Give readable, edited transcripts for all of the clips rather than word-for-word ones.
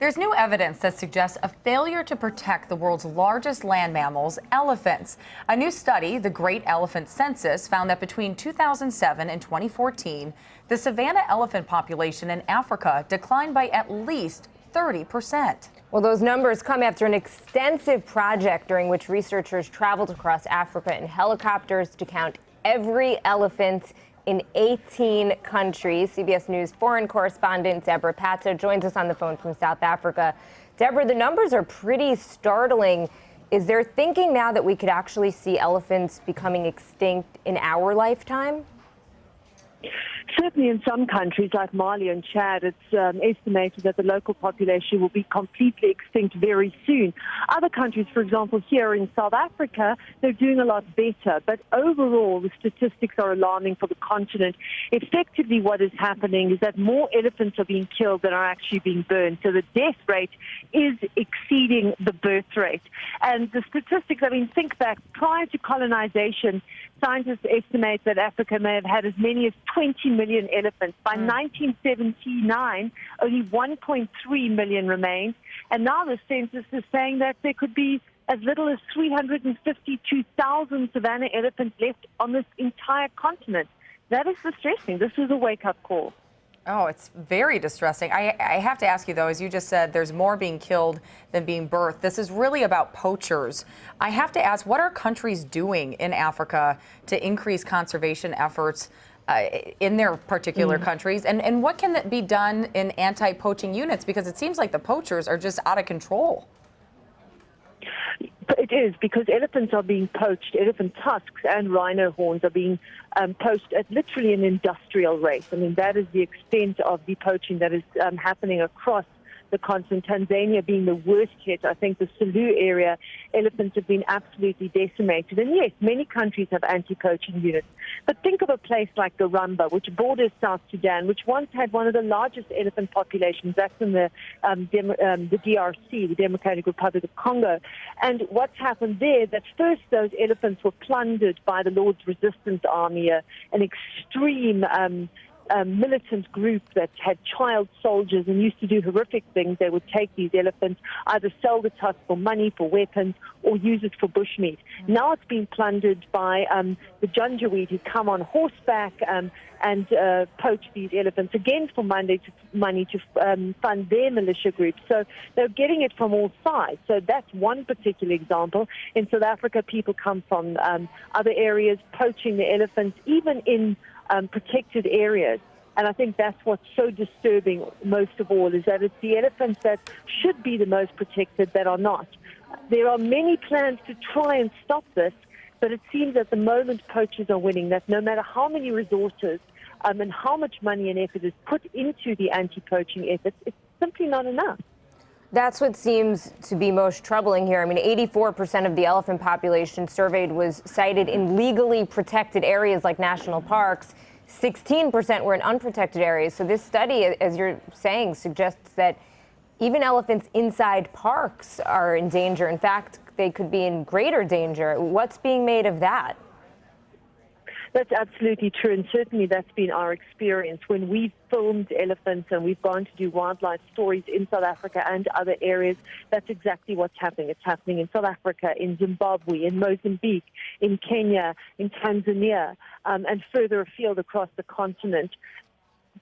There's new evidence that suggests a failure to protect the world's largest land mammals, elephants. A new study, the Great Elephant Census, found that between 2007 and 2014, the savanna elephant population in Africa declined by at least 30%. Well, those numbers come after an extensive project during which researchers traveled across Africa in helicopters to count every elephant in 18 countries. CBS News foreign correspondent Debora Patta joins us on the phone from South Africa. Deborah, the numbers are pretty startling. Is there thinking now that we could actually see elephants becoming extinct in our lifetime? Certainly in some countries like Mali and Chad, it's estimated that the local population will be completely extinct very soon. Other countries, for example, here in South Africa, they're doing a lot better. But overall, the statistics are alarming for the continent. Effectively, what is happening is that more elephants are being killed than are actually being burned. So the death rate is exceeding the birth rate. And the statistics, I mean, think back, prior to colonization, scientists estimate that Africa may have had as many as 20 million elephants. By 1979, only 1.3 million remained. And now the census is saying that there could be as little as 352,000 savanna elephants left on this entire continent. That is distressing. This is a wake-up call. Oh, it's very distressing. I have to ask you, though, as you just said, there's more being killed than being birthed. This is really about poachers. I have to ask, what are countries doing in Africa to increase conservation efforts in their particular countries? And what can be done in anti-poaching units? Because it seems like the poachers are just out of control. It is, because elephants are being poached. Elephant tusks and rhino horns are being poached at literally an industrial rate. I mean, that is the extent of the poaching that is happening across the continent. Tanzania being the worst hit. I think the Selous area, elephants have been absolutely decimated. And yes, many countries have anti-poaching units. But think of a place like Garamba, which borders South Sudan, which once had one of the largest elephant populations. That's in the DRC, the Democratic Republic of Congo. And what's happened there, that first those elephants were plundered by the Lord's Resistance Army, an extreme militant group that had child soldiers and used to do horrific things. They would take these elephants, either sell the tusk for money, for weapons, or use it for bushmeat. Now it's been plundered by the Janjaweed, who come on horseback and poach these elephants, again for money to fund their militia groups. So they're getting it from all sides. So that's one particular example. In South Africa, people come from other areas poaching the elephants, even in protected areas. And I think that's what's so disturbing most of all, is that it's the elephants that should be the most protected that are not. There are many plans to try and stop this, but it seems at the moment poachers are winning, that no matter how many resources and how much money and effort is put into the anti-poaching efforts, it's simply not enough. That's what seems to be most troubling here. I mean, 84% of the elephant population surveyed was cited in legally protected areas like national parks. 16% were in unprotected areas. So this study, as you're saying, suggests that even elephants inside parks are in danger. In fact, they could be in greater danger. What's being made of that? That's absolutely true, and certainly that's been our experience. When we've filmed elephants and we've gone to do wildlife stories in South Africa and other areas, that's exactly what's happening. It's happening in South Africa, in Zimbabwe, in Mozambique, in Kenya, in Tanzania, and further afield across the continent.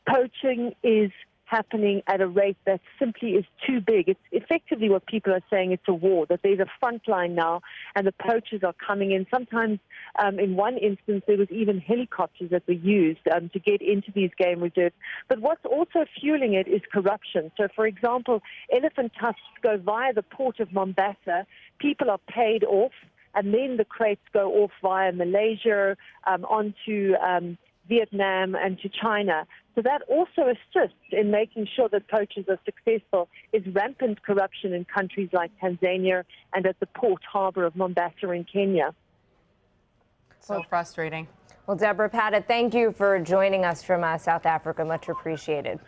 Poaching is happening at a rate that simply is too big. It's effectively what people are saying, it's a war, that there's a front line now and the poachers are coming in. Sometimes in one instance there was even helicopters that were used to get into these game reserves. But what's also fueling it is corruption. So for example, elephant tusks go via the port of Mombasa, people are paid off, and then the crates go off via Malaysia, onto Vietnam and to China. So that also assists in making sure that poachers are successful. Is rampant corruption in countries like Tanzania and at the port harbor of Mombasa in Kenya. So frustrating. Well, Debora Patta, thank you for joining us from South Africa. Much appreciated.